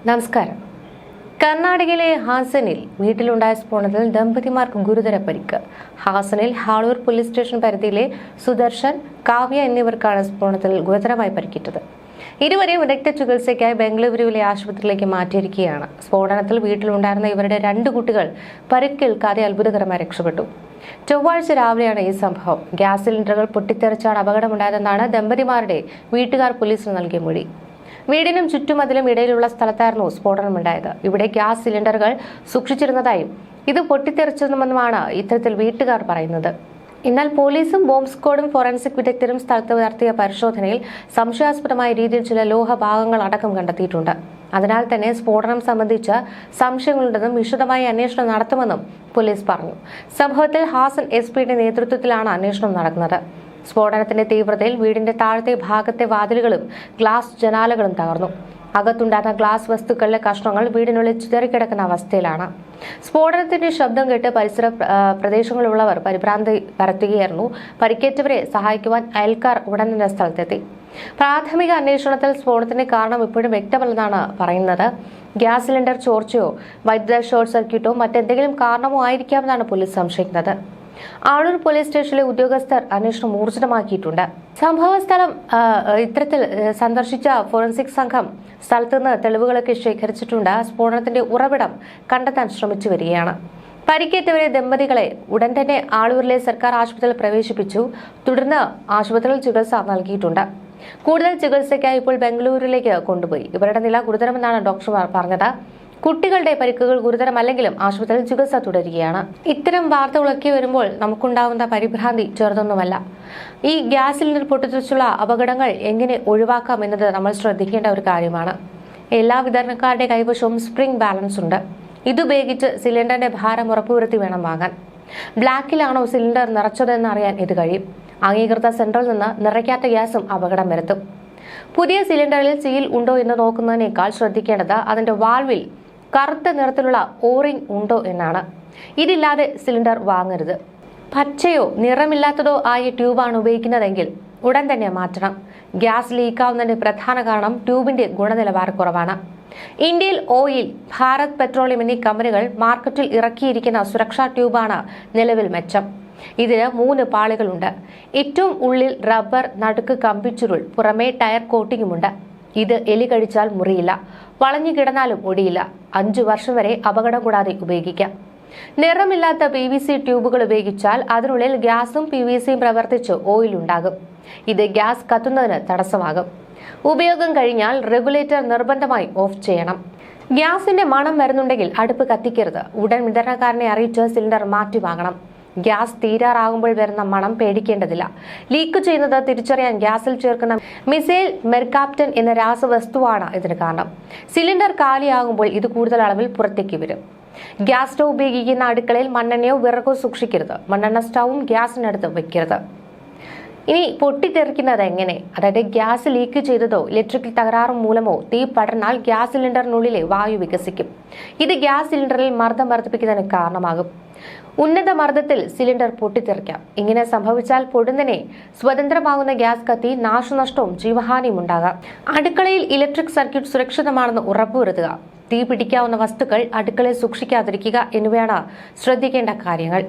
നമസ്കാരം. കർണാടകയിലെ ഹാസനിൽ വീട്ടിലുണ്ടായ സ്ഫോടനത്തിൽ ദമ്പതിമാർക്ക് ഗുരുതര പരിക്ക്. ഹാസനിൽ ഹാളൂർ പോലീസ് സ്റ്റേഷൻ പരിധിയിലെ സുദർശൻ, കാവ്യ എന്നിവർക്കാണ് സ്ഫോടനത്തിൽ ഗുരുതരമായി പരിക്കേറ്റത്. ഇരുവരെയും വിദഗ്ധ ചികിത്സയ്ക്കായി ബംഗളൂരുവിലെ ആശുപത്രിയിലേക്ക് മാറ്റിയിരിക്കുകയാണ്. സ്ഫോടനത്തിൽ വീട്ടിലുണ്ടായിരുന്ന ഇവരുടെ 2 കുട്ടികൾ പരിക്കേൽക്കാതെ അത്ഭുതകരമായി രക്ഷപ്പെട്ടു. ചൊവ്വാഴ്ച രാവിലെയാണ് ഈ സംഭവം. ഗ്യാസ് സിലിണ്ടറുകൾ പൊട്ടിത്തെറിച്ചാണ് അപകടമുണ്ടായതെന്നാണ് ദമ്പതിമാരുടെ വീട്ടുകാർ പോലീസിന് നൽകിയ മൊഴി. വീടിനും ചുറ്റുമതിലും ഇടയിലുള്ള സ്ഥലത്തായിരുന്നു സ്ഫോടനമുണ്ടായത്. ഇവിടെ ഗ്യാസ് സിലിണ്ടറുകൾ സൂക്ഷിച്ചിരുന്നതായും ഇത് പൊട്ടിത്തെറിച്ചതുമെന്നുമാണ് ഇത്തരത്തിൽ വീട്ടുകാർ പറയുന്നത്. എന്നാൽ പോലീസും ബോംബ് സ്ക്വാഡും ഫോറൻസിക് വിദഗ്ധരും സ്ഥലത്ത് നടത്തിയ പരിശോധനയിൽ സംശയാസ്പദമായ രീതിയിൽ ചില ലോഹഭാഗങ്ങൾ അടക്കം കണ്ടെത്തിയിട്ടുണ്ട്. അതിനാൽ തന്നെ സ്ഫോടനം സംബന്ധിച്ച് സംശയങ്ങളുണ്ടെന്നും വിശദമായ അന്വേഷണം നടത്തുമെന്നും പോലീസ് പറഞ്ഞു. സംഭവത്തിൽ ഹാസൻ എസ്.പിയുടെ നേതൃത്വത്തിലാണ് അന്വേഷണം നടക്കുന്നത്. സ്ഫോടനത്തിന്റെ തീവ്രതയിൽ വീടിന്റെ താഴത്തെ ഭാഗത്തെ വാതിലുകളും ഗ്ലാസ് ജനാലകളും തകർന്നു. അകത്തുണ്ടായിരുന്ന ഗ്ലാസ് വസ്തുക്കളിലെ കഷ്ണങ്ങൾ വീടിനുള്ളിൽ ചിതറിക്കിടക്കുന്ന അവസ്ഥയിലാണ്. സ്ഫോടനത്തിന്റെ ശബ്ദം കേട്ട് പരിസര പ്രദേശങ്ങളിലുള്ളവർ പരിഭ്രാന്തി പരത്തുകയായിരുന്നു. പരിക്കേറ്റവരെ സഹായിക്കുവാൻ അയൽക്കാർ ഉടൻ തന്നെ സ്ഥലത്തെത്തി. പ്രാഥമിക അന്വേഷണത്തിൽ സ്ഫോടനത്തിന്റെ കാരണം ഇപ്പോഴും വ്യക്തമല്ലെന്നാണ് പറയുന്നത്. ഗ്യാസ് സിലിണ്ടർ ചോർച്ചയോ വൈദ്യുത ഷോർട്ട് സർക്യൂട്ടോ മറ്റെന്തെങ്കിലും കാരണമോ ആയിരിക്കാമെന്നാണ് പോലീസ് സംശയിക്കുന്നത്. ആളൂർ പോലീസ് സ്റ്റേഷനിലെ ഉദ്യോഗസ്ഥർ അന്വേഷണം ഊർജിതമാക്കിയിട്ടുണ്ട്. സംഭവ സ്ഥലം ഇത്തരത്തിൽ സന്ദർശിച്ച ഫോറൻസിക് സംഘം സ്ഥലത്ത് നിന്ന് തെളിവുകളൊക്കെ ശേഖരിച്ചിട്ടുണ്ട്. സ്ഫോടനത്തിന്റെ ഉറവിടം കണ്ടെത്താൻ ശ്രമിച്ചു വരികയാണ്. പരിക്കേറ്റവരെ ദമ്പതികളെ ഉടൻ തന്നെ ആളൂരിലെ സർക്കാർ ആശുപത്രിയിൽ പ്രവേശിപ്പിച്ചു. തുടർന്ന് ആശുപത്രിയിൽ ചികിത്സ നൽകിയിട്ടുണ്ട്. കൂടുതൽ ചികിത്സയ്ക്കായി ഇപ്പോൾ ബംഗളൂരുവിലേക്ക് കൊണ്ടുപോയി. ഇവരുടെ നില ഗുരുതരമെന്നാണ് ഡോക്ടർമാർ പറഞ്ഞത്. കുട്ടികളുടെ പരിക്കുകൾ ഗുരുതരമല്ലെങ്കിലും ആശുപത്രിയിൽ ചികിത്സ തുടരുകയാണ്. ഇത്തരം വാർത്തകളൊക്കെ വരുമ്പോൾ നമുക്കുണ്ടാകുന്ന പരിഭ്രാന്തി ചെറുതൊന്നുമല്ല. ഈ ഗ്യാസ് സിലിണ്ടർ പൊട്ടിത്തെറിച്ചുള്ള അപകടങ്ങൾ എങ്ങനെ ഒഴിവാക്കാം എന്നത് നമ്മൾ ശ്രദ്ധിക്കേണ്ട ഒരു കാര്യമാണ്. എല്ലാ വിതരണക്കാരുടെ കൈവശവും സ്പ്രിംഗ് ബാലൻസ് ഉണ്ട്. ഇതുപയോഗിച്ച് സിലിണ്ടറിന്റെ ഭാരം ഉറപ്പുവരുത്തി വേണം വാങ്ങാൻ. ബ്ലാക്കിലാണോ സിലിണ്ടർ നിറച്ചതെന്ന് അറിയാൻ ഇത് കഴിയും. അംഗീകൃത സെന്ററിൽ നിന്ന് നിറയ്ക്കാത്ത ഗ്യാസും അപകടം വരുത്തും. പുതിയ സിലിണ്ടറിൽ സീൽ ഉണ്ടോ എന്ന് നോക്കുന്നതിനേക്കാൾ ശ്രദ്ധിക്കേണ്ടത് അതിന്റെ വാൽവിൽ കറുത്ത നിറത്തിലുള്ള ഓറിംഗ് ഉണ്ടോ എന്നാണ്. ഇതില്ലാതെ സിലിണ്ടർ വാങ്ങരുത്. പച്ചയോ നിറമില്ലാത്തതോ ആയ ട്യൂബാണ് ഉപയോഗിക്കുന്നതെങ്കിൽ ഉടൻ തന്നെ മാറ്റണം. ഗ്യാസ് ലീക്കാവുന്നതിന്റെ പ്രധാന കാരണം ട്യൂബിന്റെ ഗുണനിലവാരക്കുറവാണ്. ഇന്ത്യയിൽ ഓയിൽ, ഭാരത് പെട്രോളിയം എന്നീ കമ്പനികൾ മാർക്കറ്റിൽ ഇറക്കിയിരിക്കുന്ന സുരക്ഷാ ട്യൂബാണ് നിലവിൽ മെച്ചം. ഇതിന് 3 പാളികളുണ്ട്. ഏറ്റവും ഉള്ളിൽ റബ്ബർ, നടുക്ക് കമ്പിച്ചുരുൾ, പുറമേ ടയർ കോട്ടിങ്ങുമുണ്ട്. ഇത് എലി കഴിച്ചാൽ മുറിയില്ല, വളഞ്ഞു കിടന്നാലും ഒടിയില്ല. 5 വർഷം വരെ അപകടം കൂടാതെ ഉപയോഗിക്കാം. നിറമില്ലാത്ത PVC ട്യൂബുകൾ ഉപയോഗിച്ചാൽ അതിനുള്ളിൽ ഗ്യാസും PVCയും പ്രവർത്തിച്ച് ഓയിൽ ഉണ്ടാകും. ഇത് ഗ്യാസ് കത്തുന്നതിന് തടസ്സമാകും. ഉപയോഗം കഴിഞ്ഞാൽ റെഗുലേറ്റർ നിർബന്ധമായി ഓഫ് ചെയ്യണം. ഗ്യാസിന്റെ മണം വരുന്നുണ്ടെങ്കിൽ അടുപ്പ് കത്തിക്കരുത്. ഉടൻ വിതരണക്കാരനെ അറിയിച്ച് സിലിണ്ടർ മാറ്റി വാങ്ങണം. ഗ്യാസ് തീരാറാകുമ്പോൾ വരുന്ന മണം പേടിക്കേണ്ടതില്ല. ലീക്ക് ചെയ്യുന്നത് തിരിച്ചറിയാൻ ഗ്യാസിൽ ചേർക്കുന്ന മിസൈൽ മെർകാപ്റ്റൻ എന്ന രാസവസ്തുവാണ് ഇതിന് കാരണം. സിലിണ്ടർ കാലിയാകുമ്പോൾ ഇത് കൂടുതൽ അളവിൽ പുറത്തേക്ക് വരും. ഗ്യാസ് സ്റ്റൗ ഉപയോഗിക്കുന്ന അടുക്കളയിൽ മണ്ണെണ്ണയോ വിറകോ സൂക്ഷിക്കരുത്. മണ്ണെണ്ണ സ്റ്റൗവും ഗ്യാസിനടുത്ത് വെക്കരുത്. ഇനി പൊട്ടിത്തെറിക്കുന്നത് എങ്ങനെ? അതായത് ഗ്യാസ് ലീക്ക് ചെയ്തതോ ഇലക്ട്രിക്കൽ തകരാറ് മൂലമോ തീ പടർന്നാൽ ഗ്യാസ് സിലിണ്ടറിനുള്ളിലെ വായു വികസിക്കും. ഇത് ഗ്യാസ് സിലിണ്ടറിൽ മർദ്ദം വർദ്ധിപ്പിക്കുന്നതിന് കാരണമാകും. ഉന്നത മർദ്ദത്തിൽ സിലിണ്ടർ പൊട്ടിത്തെറിക്കാം. ഇങ്ങനെ സംഭവിച്ചാൽ പൊടുന്നനെ സ്വതന്ത്രമാകുന്ന ഗ്യാസ് കത്തി നാശനഷ്ടവും ജീവഹാനിയും ഉണ്ടാകാം. അടുക്കളയിൽ ഇലക്ട്രിക് സർക്യൂട്ട് സുരക്ഷിതമാണെന്ന് ഉറപ്പുവരുത്തുക. തീ പിടിക്കാവുന്ന വസ്തുക്കൾ അടുക്കളയിൽ സൂക്ഷിക്കാതിരിക്കുക എന്നിവയാണ് ശ്രദ്ധിക്കേണ്ട കാര്യങ്ങൾ.